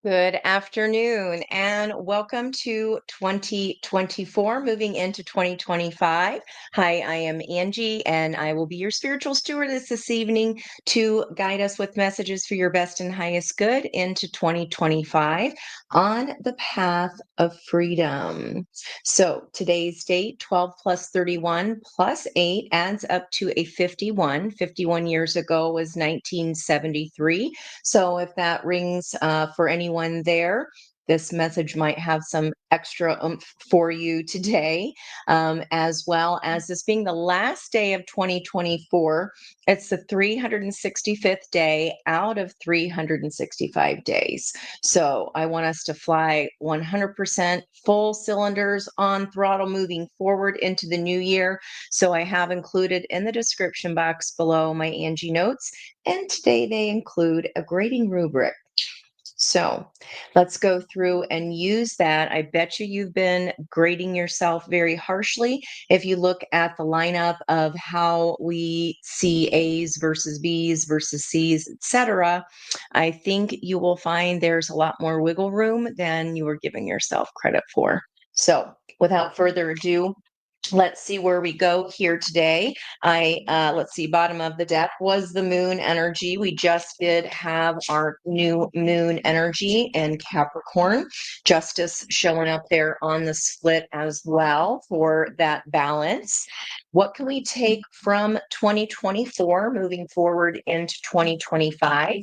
Good afternoon and welcome to 2024, moving into 2025. Hi, I am Angie and I will be your spiritual stewardess this evening to guide us with messages for your best and highest good into 2025 on the path of freedom. So today's date, 12 plus 31 plus 8 adds up to a 51. 51 years ago was 1973. So if that rings for anyone there, this message might have some extra oomph for you today, as well as this being the last day of 2024. It's the 365th day out of 365 days. So I want us to fly 100% full cylinders on throttle moving forward into the new year. So I have included in the description box below my Angi-Notes, and today they include a grading rubric. So let's go through and use that. I bet you've been grading yourself very harshly. If you look at the lineup of how we see A's versus B's versus C's, etc., I think you will find there's a lot more wiggle room than you were giving yourself credit for. So without further ado, let's see where we go here today. Let's see, bottom of the deck was the moon energy. We just did have our new moon energy in Capricorn. Justice showing up there on the split as well for that balance. What can we take from 2024 moving forward into 2025?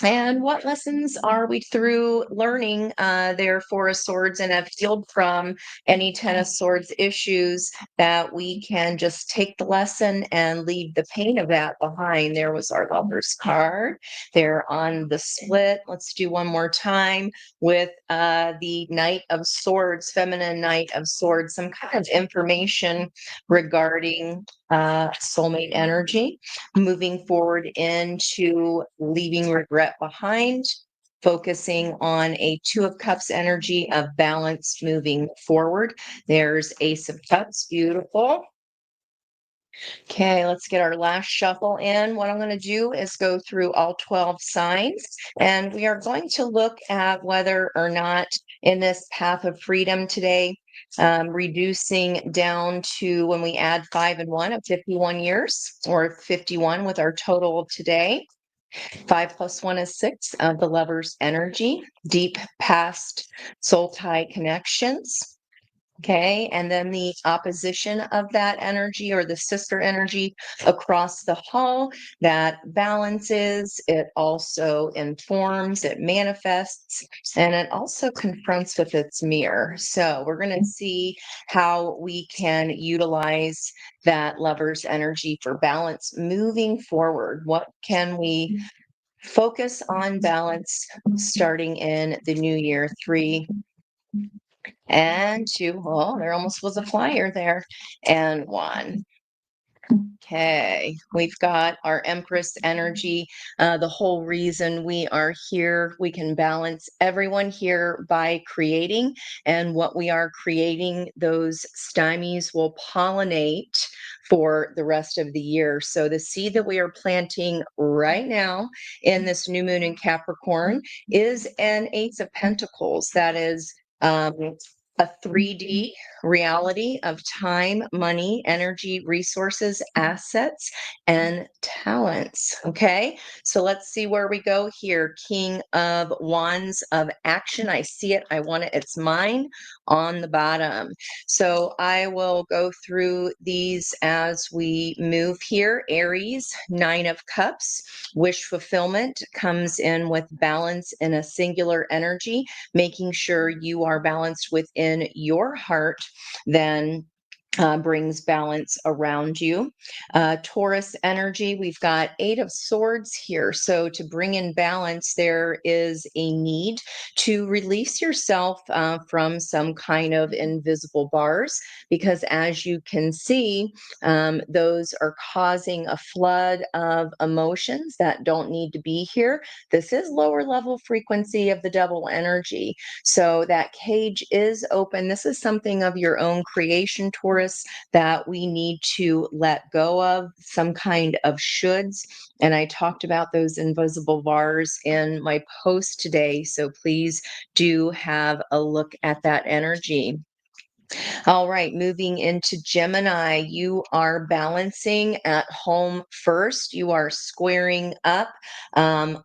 And what lessons are we through learning there for a swords and have healed from any Ten of Swords issues that we can just take the lesson and leave the pain of that behind? There was our Lover's card there on the split. Let's do one more time with the Knight of Swords, feminine Knight of Swords, some kind of information regarding soulmate energy, moving forward into leaving regret behind, focusing on a Two of Cups energy of balance moving forward. There's Ace of Cups, beautiful. Okay, let's get our last shuffle in. What I'm going to do is go through all 12 signs, and we are going to look at whether or not in this path of freedom today, reducing down to when we add 5 and 1 of 51 years, or 51 with our total of today. 5 plus 1 is 6 of the Lover's energy, deep past soul tie connections. Okay, and then the opposition of that energy or the sister energy across the hall that balances, it also informs, it manifests, and it also confronts with its mirror. So we're going to see how we can utilize that Lover's energy for balance moving forward. What can we focus on balance starting in the new year? 3 and 2. Oh, there almost was a flyer there. And 1. Okay, we've got our Empress energy. The whole reason we are here, we can balance everyone here by creating. And what we are creating, those stymies will pollinate for the rest of the year. So the seed that we are planting right now in this new moon in Capricorn is an Ace of Pentacles. That is a 3D reality of time, money, energy, resources, assets, and talents. Okay, so let's see where we go here. King of Wands of action. I see it. I want it. It's mine on the bottom. So I will go through these as we move here. Aries, 9 of Cups. Wish fulfillment comes in with balance in a singular energy, making sure you are balanced within your heart, then brings balance around you. Taurus energy, we've got 8 of Swords here. So to bring in balance, there is a need to release yourself from some kind of invisible bars, because as you can see, those are causing a flood of emotions that don't need to be here. This is lower level frequency of the devil energy. So that cage is open. This is something of your own creation, Taurus Taurus that we need to let go of, some kind of shoulds. And I talked about those invisible bars in my post today. So please do have a look at that energy. All right, moving into Gemini, you are balancing at home first. You are squaring up. Um,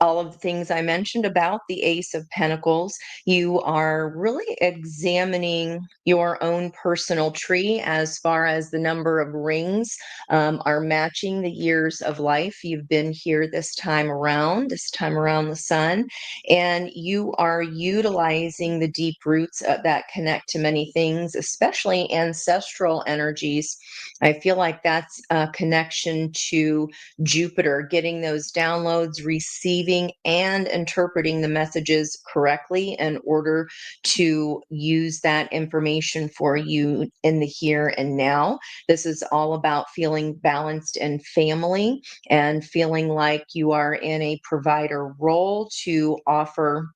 all of the things I mentioned about the Ace of Pentacles, you are really examining your own personal tree as far as the number of rings are matching the years of life you've been here this time around the sun. And you are utilizing the deep roots that connect to many things, especially ancestral energies. I feel like that's a connection to Jupiter, getting those downloads, receiving and interpreting the messages correctly in order to use that information for you in the here and now. This is all about feeling balanced in family and feeling like you are in a provider role to offer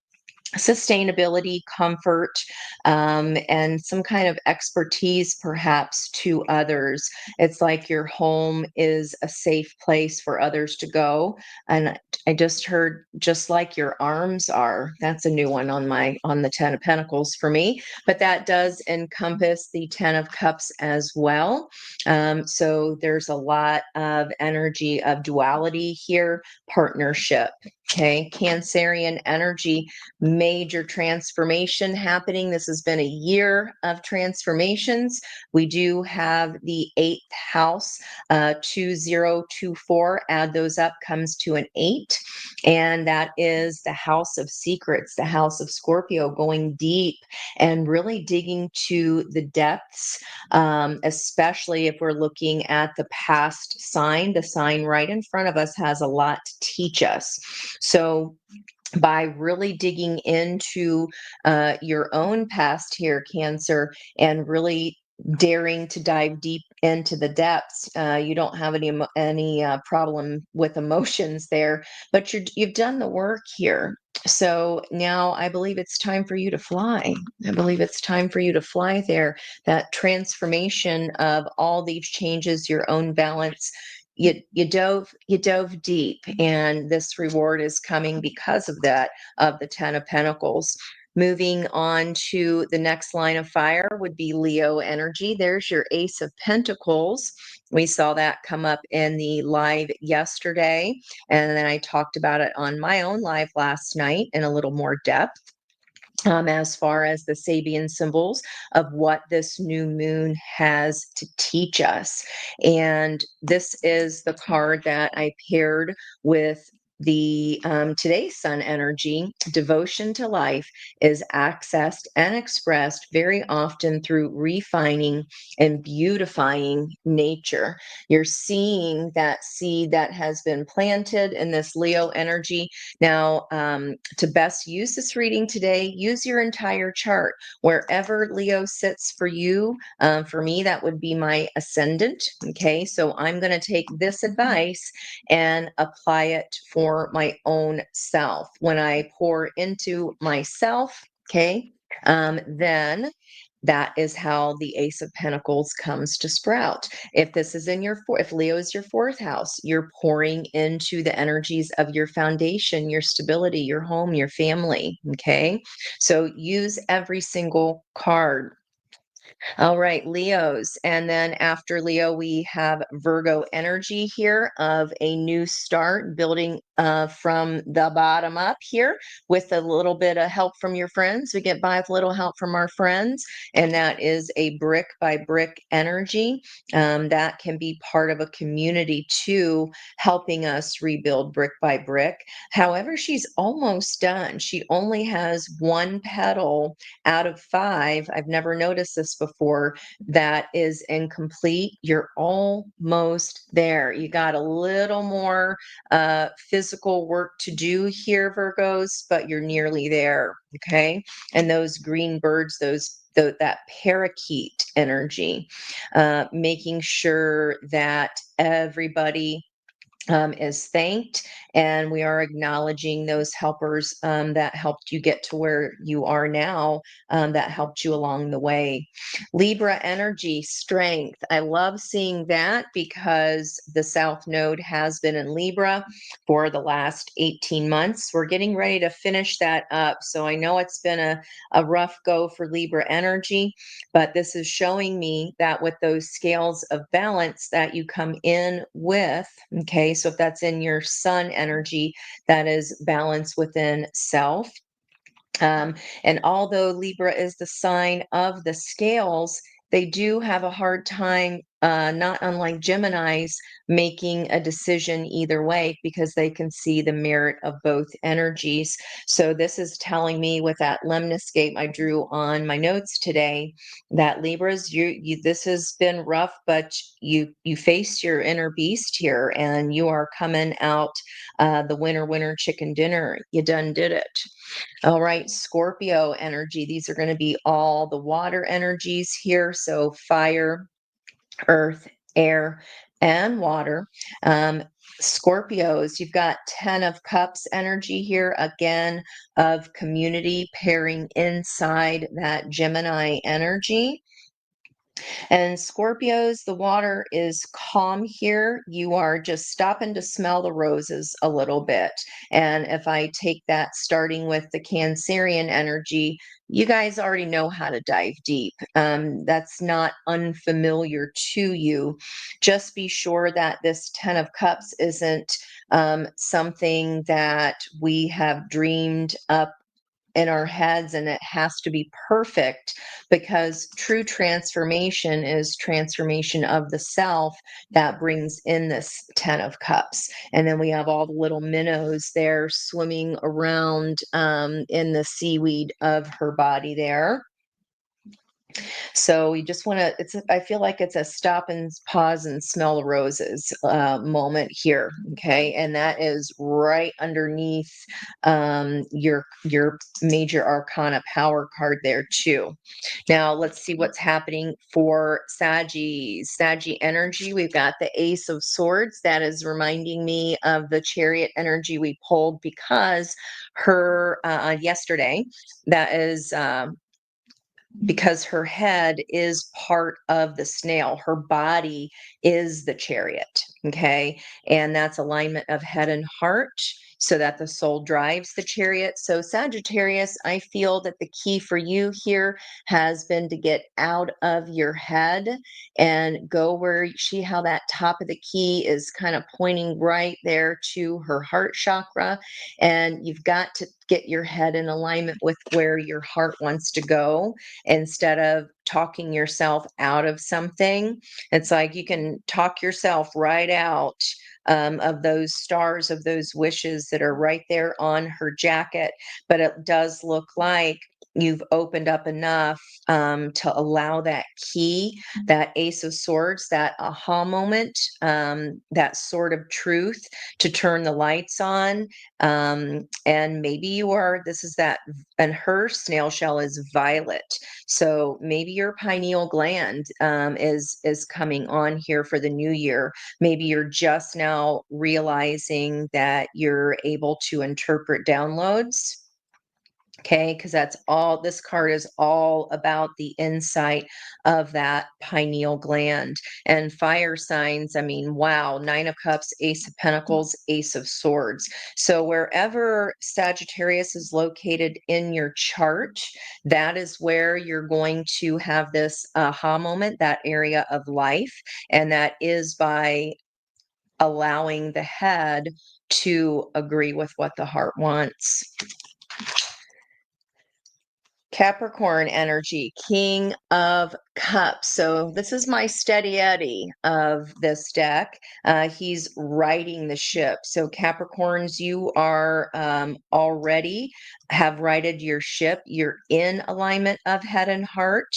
sustainability, comfort, and some kind of expertise perhaps to others. It's like your home is a safe place for others to go. And I just heard just like your arms are. That's a new one on the 10 of Pentacles for me, but that does encompass the 10 of Cups as well. So there's a lot of energy of duality here, partnership. Okay, Cancerian energy, major transformation happening. This has been a year of transformations. We do have the eighth house, 2024. Add those up, comes to an 8. And that is the house of secrets, the house of Scorpio, going deep and really digging to the depths, especially if we're looking at the past sign. The sign right in front of us has a lot to teach us. So by really digging into your own past here, Cancer, and really daring to dive deep into the depths. You don't have any problem with emotions there, but you've done the work here. So now I believe it's time for you to fly. I believe it's time for you to fly there. That transformation of all these changes, your own balance, you dove deep, and this reward is coming because of that, of the 10 of Pentacles. Moving on to the next line of fire would be Leo energy. There's your Ace of Pentacles. We saw that come up in the live yesterday, and then I talked about it on my own live last night in a little more depth. As far as the Sabian symbols of what this new moon has to teach us. And this is the card that I paired with the today's sun energy. Devotion to life is accessed and expressed very often through refining and beautifying nature. You're seeing that seed that has been planted in this Leo energy. Now, to best use this reading today, use your entire chart. Wherever Leo sits for you, for me, that would be my ascendant. Okay, so I'm going to take this advice and apply it for my own self. When I pour into myself, okay, then that is how the Ace of Pentacles comes to sprout. If this is in if Leo is your fourth house, you're pouring into the energies of your foundation, your stability, your home, your family. Okay. So use every single card. All right, Leos. And then after Leo, we have Virgo energy here of a new start, building from the bottom up here with a little bit of help from your friends. We get by with little help from our friends, and that is a brick by brick energy. That can be part of a community too, helping us rebuild brick by brick. However, she's almost done. She only has one petal out of 5. I've never noticed this before. That is incomplete. You're almost there. You got a little more physical work to do here, Virgos, but you're nearly there. Okay. And those green birds, that parakeet energy, making sure that everybody is thanked And we are acknowledging those helpers that helped you get to where you are now, that helped you along the way. Libra energy, strength. I love seeing that because the South Node has been in Libra for the last 18 months. We're getting ready to finish that up. So I know it's been a rough go for Libra energy, but this is showing me that with those scales of balance that you come in with, okay, so if that's in your sun energy, that is balance within self. And although Libra is the sign of the scales, they do have a hard time, not unlike Geminis, making a decision either way because they can see the merit of both energies. So this is telling me with that lemniscape I drew on my notes today that Libras, you this has been rough, but you faced your inner beast here, and you are coming out the winner chicken dinner. You done did it. All right, Scorpio energy. These are going to be all the water energies here. So fire, earth, air, and water. Scorpios, you've got 10 of Cups energy here, again, of community pairing inside that Gemini energy. And Scorpios, the water is calm here. You are just stopping to smell the roses a little bit. And if I take that starting with the Cancerian energy, you guys already know how to dive deep. That's not unfamiliar to you. Just be sure that this 10 of Cups isn't something that we have dreamed up in our heads and it has to be perfect, because true transformation is transformation of the self that brings in this 10 of Cups. And then we have all the little minnows there swimming around in the seaweed of her body there. So you just want to, I feel like it's a stop and pause and smell the roses moment here. Okay. And that is right underneath your major arcana power card there too. Now let's see what's happening for Saggy energy. We've got the Ace of Swords. That is reminding me of the Chariot energy we pulled because her yesterday, that is because her head is part of the snail. Her body is the chariot. Okay. And that's alignment of head and heart so that the soul drives the chariot. So, Sagittarius, I feel that the key for you here has been to get out of your head and go where see how that top of the key is kind of pointing right there to her heart chakra. And you've got to get your head in alignment with where your heart wants to go instead of talking yourself out of something. It's like you can talk yourself right out of those stars, of those wishes that are right there on her jacket. But it does look like you've opened up enough to allow that key, that Ace of Swords, that aha moment, that sword of truth to turn the lights on. And maybe you are, this is that, and her snail shell is violet. So maybe your pineal gland is coming on here for the new year. Maybe you're just now realizing that you're able to interpret downloads. Okay, because that's all this card is all about, the insight of that pineal gland. And fire signs, I mean, wow, Nine of Cups, Ace of Pentacles, Ace of Swords. So wherever Sagittarius is located in your chart, that is where you're going to have this aha moment, that area of life. And that is by allowing the head to agree with what the heart wants. Capricorn energy, King of Cups. So this is my steady Eddie of this deck. He's riding the ship. So Capricorns, you are already have righted your ship. You're in alignment of head and heart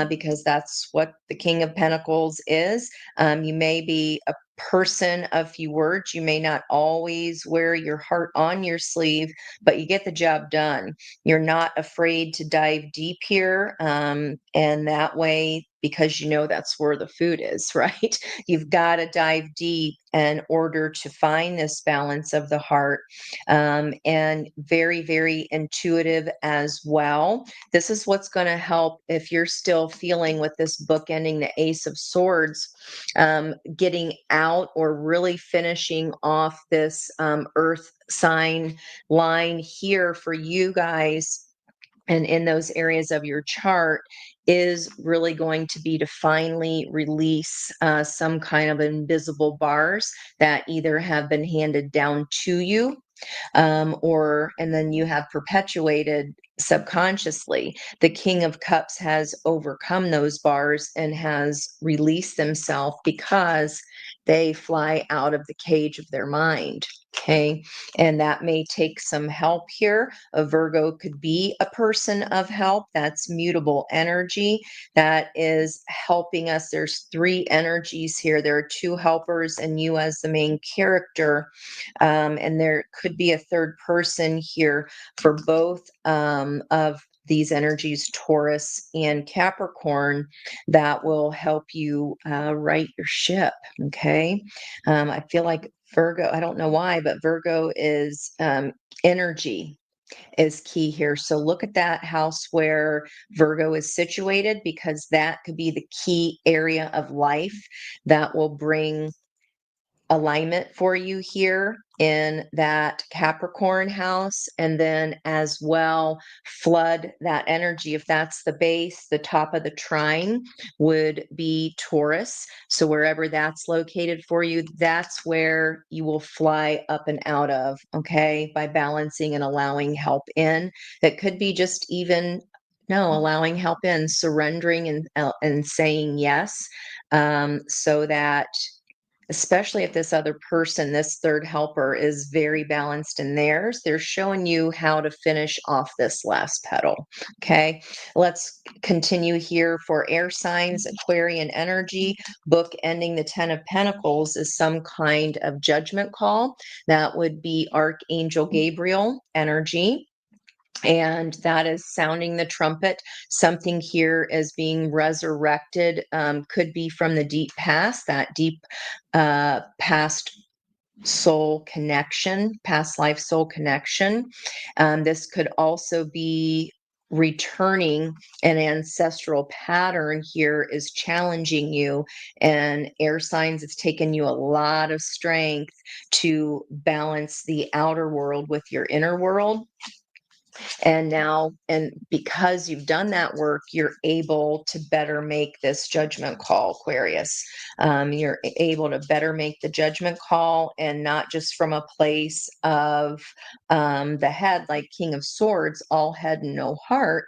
because that's what the King of Pentacles is. You may be a person of few words. You may not always wear your heart on your sleeve, but you get the job done. You're not afraid to dive deep here. And that way, because you know that's where the food is, right? You've got to dive deep in order to find this balance of the heart, and very, very intuitive as well. This is what's going to help if you're still feeling with this book ending the Ace of Swords, getting out or really finishing off this earth sign line here for you guys and in those areas of your chart is really going to be to finally release some kind of invisible bars that either have been handed down to you, or and then you have perpetuated subconsciously. The King of Cups has overcome those bars and has released themselves because they fly out of the cage of their mind. Okay. And that may take some help here. A Virgo could be a person of help. That's mutable energy that is helping us. There's three energies here. There are two helpers and you as the main character. And there could be a third person here for both of these energies, Taurus and Capricorn, that will help you right your ship. Okay. I feel like Virgo, I don't know why, but Virgo is energy is key here. So look at that house where Virgo is situated, because that could be the key area of life that will bring alignment for you here in that Capricorn house, and then as well flood that energy. If that's the base, the top of the trine would be Taurus. So wherever that's located for you, that's where you will fly up and out of, okay, by balancing and allowing help in. That could be just even no allowing help in, surrendering and saying yes, so that especially if this other person, this third helper, is very balanced in theirs, they're showing you how to finish off this last petal. Okay, let's continue here for air signs. Aquarian energy, book ending the 10 of Pentacles is some kind of judgment call. That would be Archangel Gabriel energy, and that is sounding the trumpet. Something here is being resurrected, could be from the deep past, that deep past soul connection, past life soul connection. This could also be returning an ancestral pattern here is challenging you, and air signs, it's taken you a lot of strength to balance the outer world with your inner world. And now, and because you've done that work, you're able to better make this judgment call, Aquarius. You're able to better make the judgment call, and not just from a place of the head, like King of Swords, all head and no heart.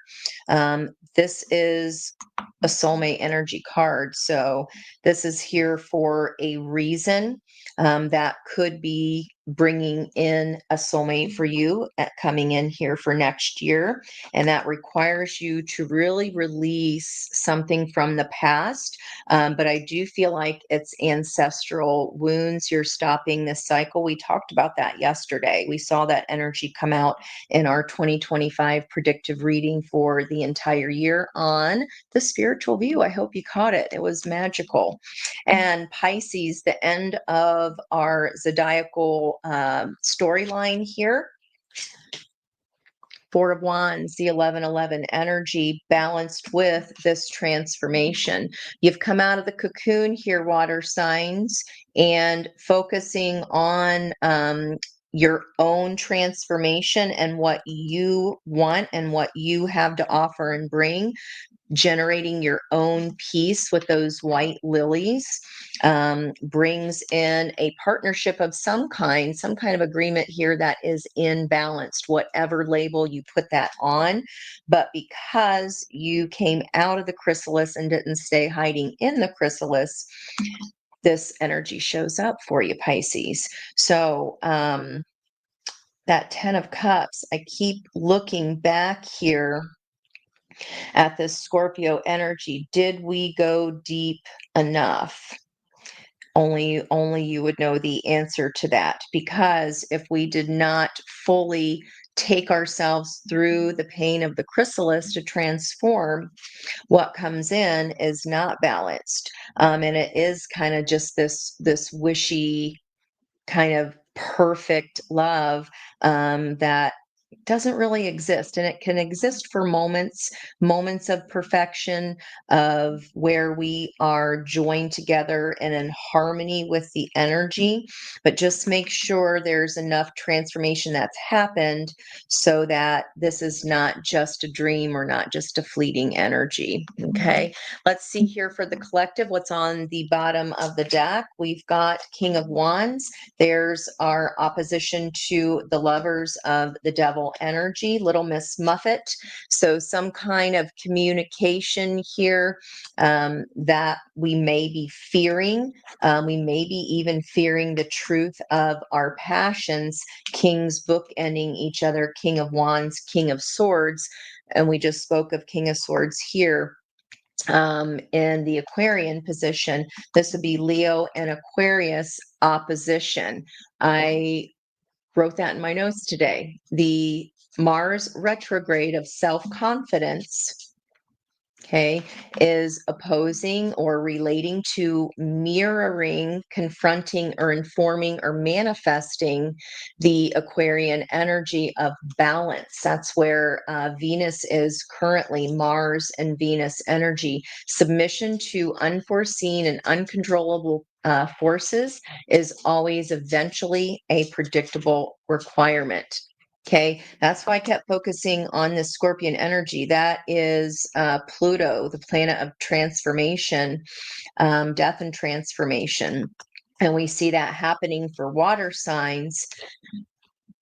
This is a soulmate energy card. So this is here for a reason. That could be bringing in a soulmate for you coming in here for next year. And that requires you to really release something from the past. But I do feel like it's ancestral wounds. You're stopping this cycle. We talked about that yesterday. We saw that energy come out in our 2025 predictive reading for the entire year on the spiritual view. I hope you caught it. It was magical. And Pisces, the end of our zodiacal storyline here. Four of Wands, the 1111 energy balanced with this transformation. You've come out of the cocoon here, water signs, and focusing on your own transformation and what you want and what you have to offer and bring, generating your own peace with those white lilies, brings in a partnership of some kind of agreement here that is imbalanced, whatever label you put that on. But because you came out of the chrysalis and didn't stay hiding in the chrysalis, this energy shows up for you, Pisces. So, that 10 of Cups, I keep looking back here at this Scorpio energy. Did we go deep enough? Only you would know the answer to that, because if we did not fully take ourselves through the pain of the chrysalis to transform, what comes in is not balanced. And it is kind of just this wishy kind of perfect love that doesn't really exist, and it can exist for moments of perfection, of where we are joined together and in harmony with the energy, but just make sure there's enough transformation that's happened so that this is not just a dream or not just a fleeting energy. Okay, let's see here for the collective what's on the bottom of the deck. We've got King of Wands. There's our opposition to the Lovers of the Devil energy, Little Miss Muffet. So some kind of communication here that we may be fearing. We may be even fearing the truth of our passions. Kings bookending each other, King of Wands, King of Swords. And we just spoke of King of Swords here in the Aquarian position. This would be Leo and Aquarius opposition. I wrote that in my notes today. The Mars retrograde of self-confidence, okay, is opposing or relating to mirroring, confronting, or informing or manifesting the Aquarian energy of balance. That's where Venus is currently, Mars and Venus energy. Submission to unforeseen and uncontrollable forces is always eventually a predictable requirement. Okay, that's why I kept focusing on this Scorpion energy. That is Pluto, the planet of transformation, death and transformation. And we see that happening for water signs.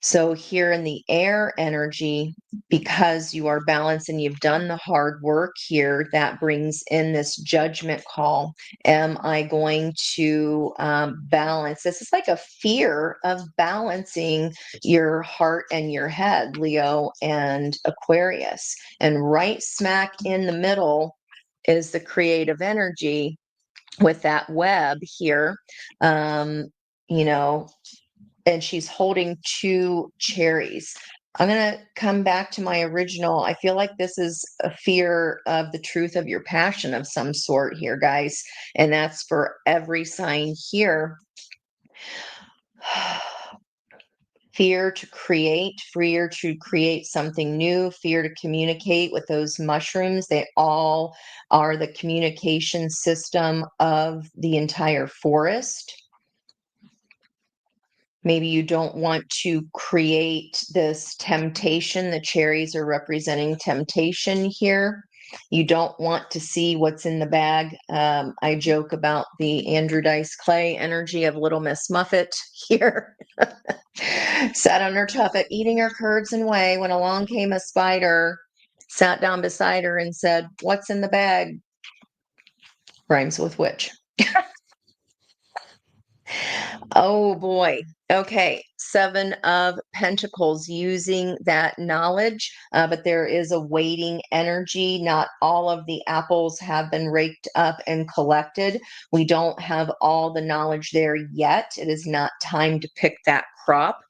So here in the air energy, because you are balanced and you've done the hard work here, that brings in this judgment call. Am I going to balance? This is like a fear of balancing your heart and your head, Leo and Aquarius. And right smack in the middle is the creative energy with that web here. Um, you know, and she's holding two cherries. I'm going to come back to my original. I feel like this is a fear of the truth of your passion of some sort here, guys. And that's for every sign here. Fear to create, fear to create something new, fear to communicate with those mushrooms. They all are the communication system of the entire forest. Maybe you don't want to create this temptation. The cherries are representing temptation here. You don't want to see what's in the bag. I joke about the Andrew Dice Clay energy of Little Miss Muffet here. Sat on her tuffet, eating her curds and whey, when along came a spider, sat down beside her and said, "What's in the bag?" Rhymes with witch. Oh boy. Okay. Seven of Pentacles, using that knowledge, but there is a waiting energy. Not all of the apples have been raked up and collected. We don't have all the knowledge there yet. It is not time to pick that crop,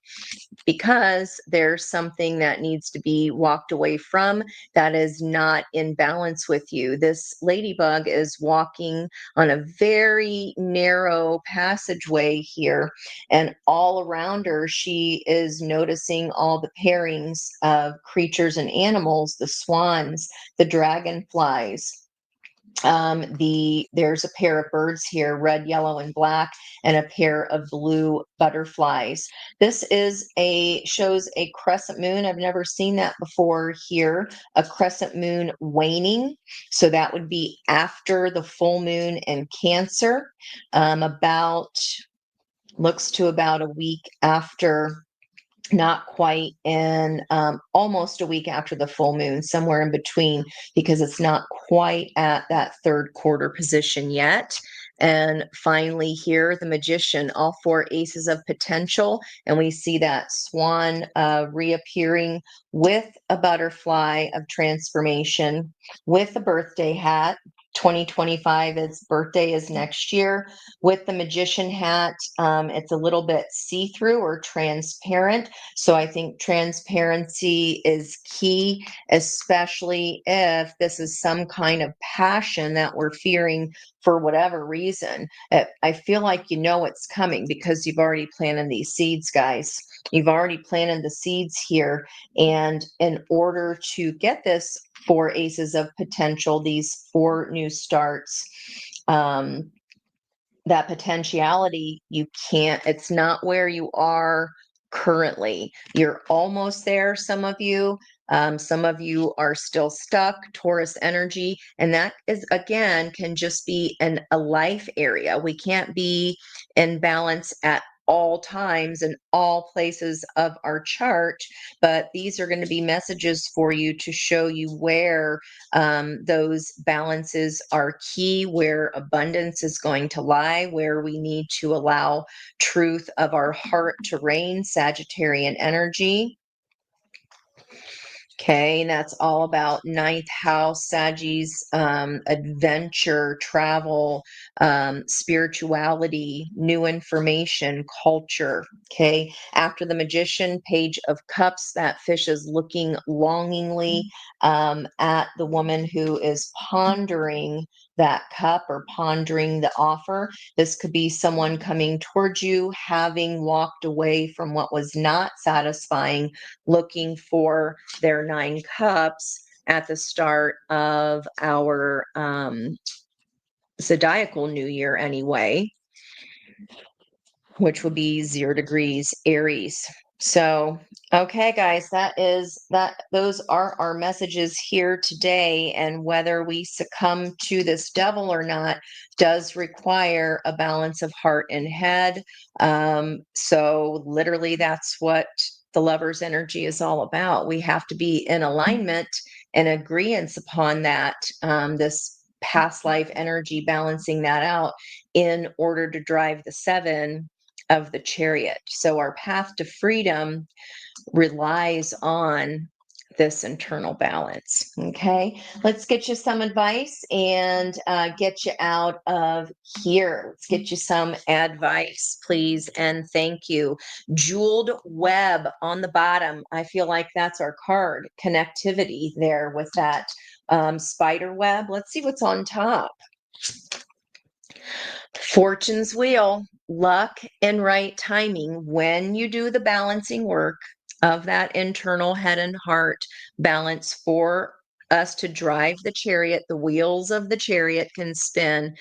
because there's something that needs to be walked away from that is not in balance with you. This ladybug is walking on a very narrow passageway here, and all around her, she is noticing all the pairings of creatures and animals, the swans, the dragonflies. There's a pair of birds here, red, yellow, and black, and a pair of blue butterflies. This shows a crescent moon. I've never seen that before here. A crescent moon waning. So that would be after the full moon in Cancer. Looks to about a week after, not quite, and almost a week after the full moon, somewhere in between, because it's not quite at that third quarter position yet. And finally here, the Magician, all four aces of potential, and we see that swan reappearing with a butterfly of transformation, with a birthday hat. 2025, its birthday is next year. With the magician hat, it's a little bit see-through or transparent. So I think transparency is key, especially if this is some kind of passion that we're fearing for whatever reason. I feel like you know it's coming because you've already planted these seeds, guys. You've already planted the seeds here. And in order to get this 4 aces of potential, these 4 new starts, um, that potentiality, you can't, it's not where you are currently. You're almost there, some of you. Some of you are still stuck, Taurus energy. And that is, again, can just be in a life area. We can't be in balance at all times in all places of our chart, but these are going to be messages for you to show you where those balances are key, where abundance is going to lie, where we need to allow truth of our heart to reign, Sagittarian energy. Okay, and that's all about ninth house, Saggies, adventure, travel, spirituality, new information, culture. Okay, after the magician, page of cups, that fish is looking longingly at the woman who is pondering that cup or pondering the offer. This could be someone coming towards you, having walked away from what was not satisfying, looking for their 9 cups at the start of our zodiacal new year anyway, which will be 0 degrees Aries. So, okay, guys, those are our messages here today. And whether we succumb to this devil or not does require a balance of heart and head. So literally that's what the lover's energy is all about. We have to be in alignment and agreement upon that, this past life energy, balancing that out in order to drive the 7 of the chariot. So our path to freedom relies on this internal balance. Okay, let's get you some advice and get you out of here. Let's get you some advice, please, and thank you. Jeweled web on the bottom. I feel like that's our card. Connectivity there with that spider web. Let's see what's on top. Fortune's wheel, luck and right timing. When you do the balancing work of that internal head and heart balance for us to drive the chariot, the wheels of the chariot can spin.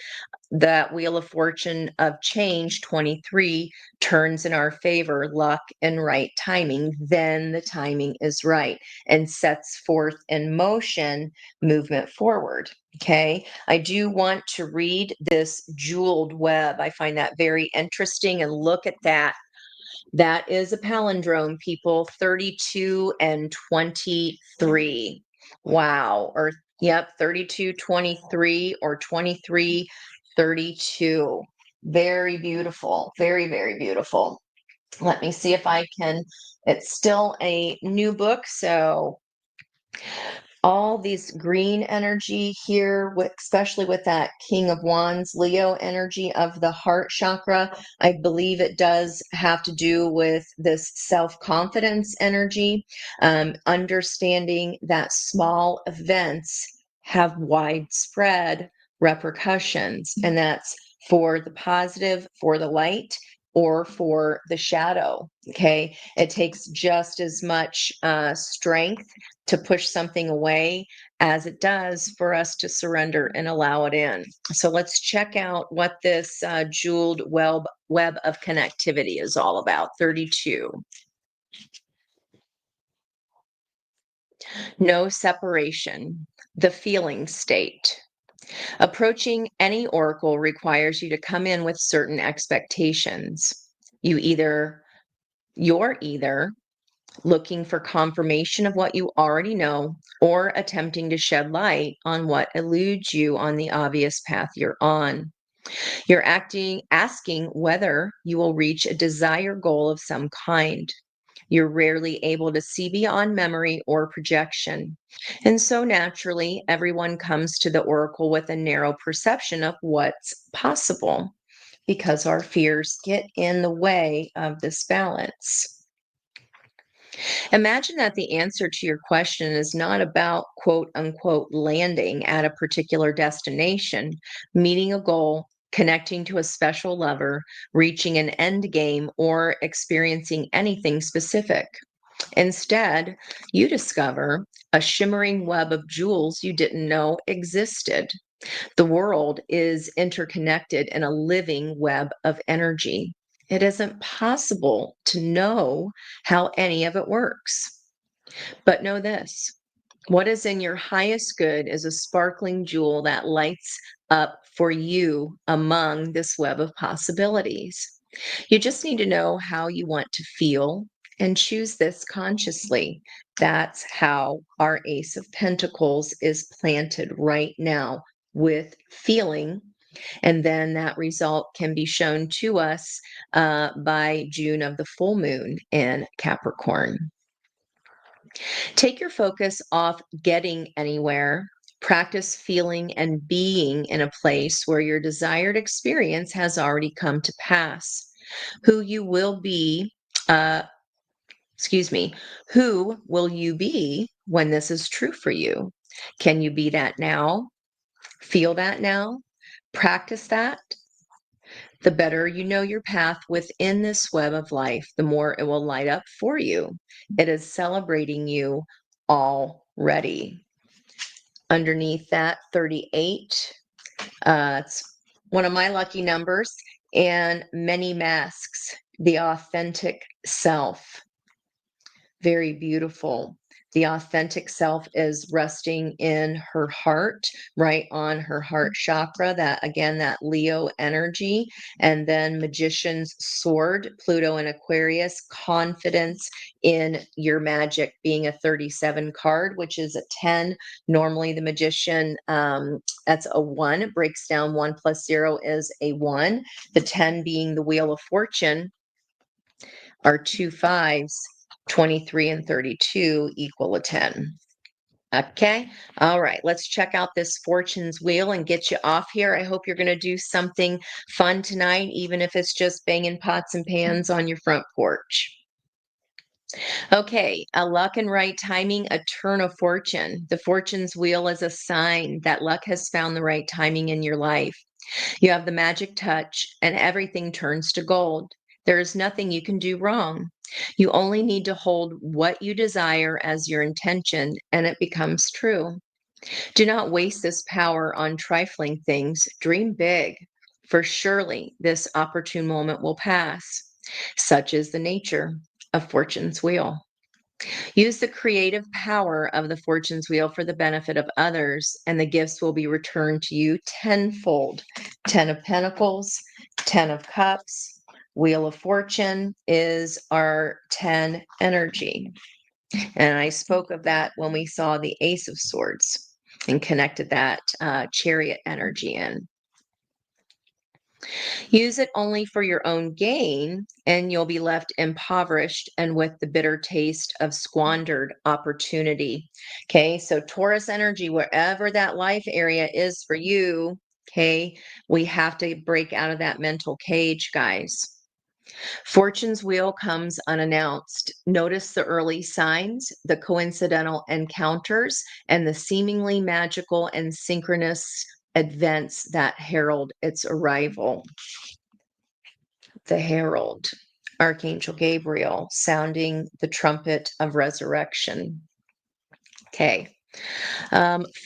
That wheel of fortune of change 23 turns in our favor, luck and right timing. Then the timing is right and sets forth in motion movement forward. Okay, I do want to read this jeweled web. I find that very interesting. And look at that. That is a palindrome, people, 32 and 23. Wow. Or, yep, 32, 23 or 23, 32. Very beautiful. Very, very beautiful. Let me see if I can. It's still a new book, so all these green energy here, especially with that King of Wands, Leo energy of the heart chakra. I believe it does have to do with this self-confidence energy, understanding that small events have widespread repercussions, and that's for the positive, for the light, or for the shadow. Okay, it takes just as much strength to push something away as it does for us to surrender and allow it in. So let's check out what this jeweled web of connectivity is all about. 32. No separation. The feeling state. Approaching any oracle requires you to come in with certain expectations. You're either looking for confirmation of what you already know, or attempting to shed light on what eludes you on the obvious path you're on. Asking whether you will reach a desired goal of some kind. You're rarely able to see beyond memory or projection. And so naturally, everyone comes to the oracle with a narrow perception of what's possible because our fears get in the way of this balance. Imagine that the answer to your question is not about quote unquote landing at a particular destination, meeting a goal, connecting to a special lover, reaching an end game, or experiencing anything specific. Instead, you discover a shimmering web of jewels you didn't know existed. The world is interconnected in a living web of energy. It isn't possible to know how any of it works. But know this: what is in your highest good is a sparkling jewel that lights up for you among this web of possibilities. You just need to know how you want to feel and choose this consciously. That's how our Ace of Pentacles is planted right now with feeling. And then that result can be shown to us by June of the full moon in Capricorn. Take your focus off getting anywhere. Practice feeling and being in a place where your desired experience has already come to pass. Who you will be, uh, excuse me, who will you be when this is true for you? Can you be that now? Feel that now? Practice that? The better you know your path within this web of life, the more it will light up for you. It is celebrating you already. Underneath that, 38. It's one of my lucky numbers. And many masks, the authentic self. Very beautiful. The authentic self is resting in her heart, right on her heart chakra. That again, that Leo energy. And then Magician's Sword, Pluto and Aquarius, confidence in your magic, being a 37 card, which is a 10. Normally, the Magician, that's a 1. It breaks down 1 plus 0 is a 1. The 10 being the Wheel of Fortune are 2 5s. 23 and 32 equal a 10. Okay. All right. Let's check out this fortune's wheel and get you off here. I hope you're going to do something fun tonight, even if it's just banging pots and pans on your front porch. Okay. A luck and right timing, a turn of fortune. The fortune's wheel is a sign that luck has found the right timing in your life. You have the magic touch, and everything turns to gold. There is nothing you can do wrong. You only need to hold what you desire as your intention, and it becomes true. Do not waste this power on trifling things. Dream big, for surely this opportune moment will pass. Such is the nature of Fortune's wheel. Use the creative power of the fortune's wheel for the benefit of others, and the gifts will be returned to you tenfold. 10 of Pentacles, 10 of Cups, Wheel of Fortune is our 10 energy. And I spoke of that when we saw the Ace of Swords and connected that chariot energy in. Use it only for your own gain, and you'll be left impoverished and with the bitter taste of squandered opportunity. Okay, so Taurus energy, wherever that life area is for you, okay, we have to break out of that mental cage, guys. Fortune's wheel comes unannounced. Notice the early signs, the coincidental encounters, and the seemingly magical and synchronous events that herald its arrival. The herald, Archangel Gabriel, sounding the trumpet of resurrection. Okay.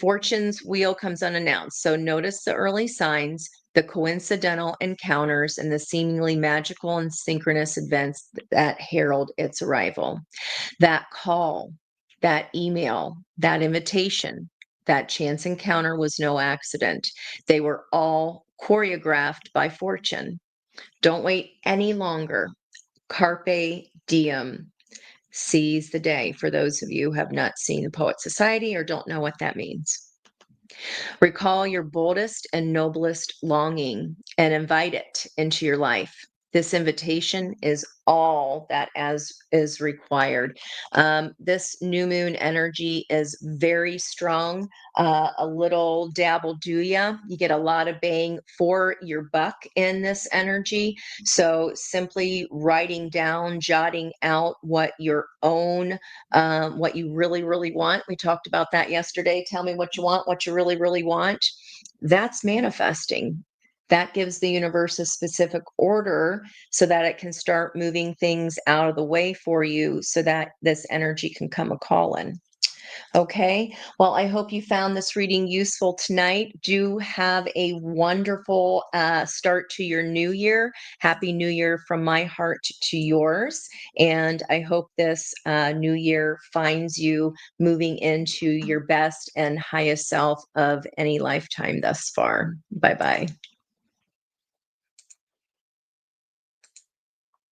Fortune's wheel comes unannounced. So notice the early signs, the coincidental encounters, and the seemingly magical and synchronous events that herald its arrival. That call, that email, that invitation, that chance encounter was no accident. They were all choreographed by Fortune. Don't wait any longer. Carpe diem. Seize the day. For those of you who have not seen the Poet Society or don't know what that means. Recall your boldest and noblest longing and invite it into your life. This invitation is all that as is required. This new moon energy is very strong. A little dab will do ya. You get a lot of bang for your buck in this energy. So simply writing down, jotting out what you really, really want. We talked about that yesterday. Tell me what you want, what you really, really want. That's manifesting. That gives the universe a specific order so that it can start moving things out of the way for you so that this energy can come a calling. Okay. Well, I hope you found this reading useful tonight. Do have a wonderful start to your new year. Happy New Year from my heart to yours. And I hope this new year finds you moving into your best and highest self of any lifetime thus far. Bye bye.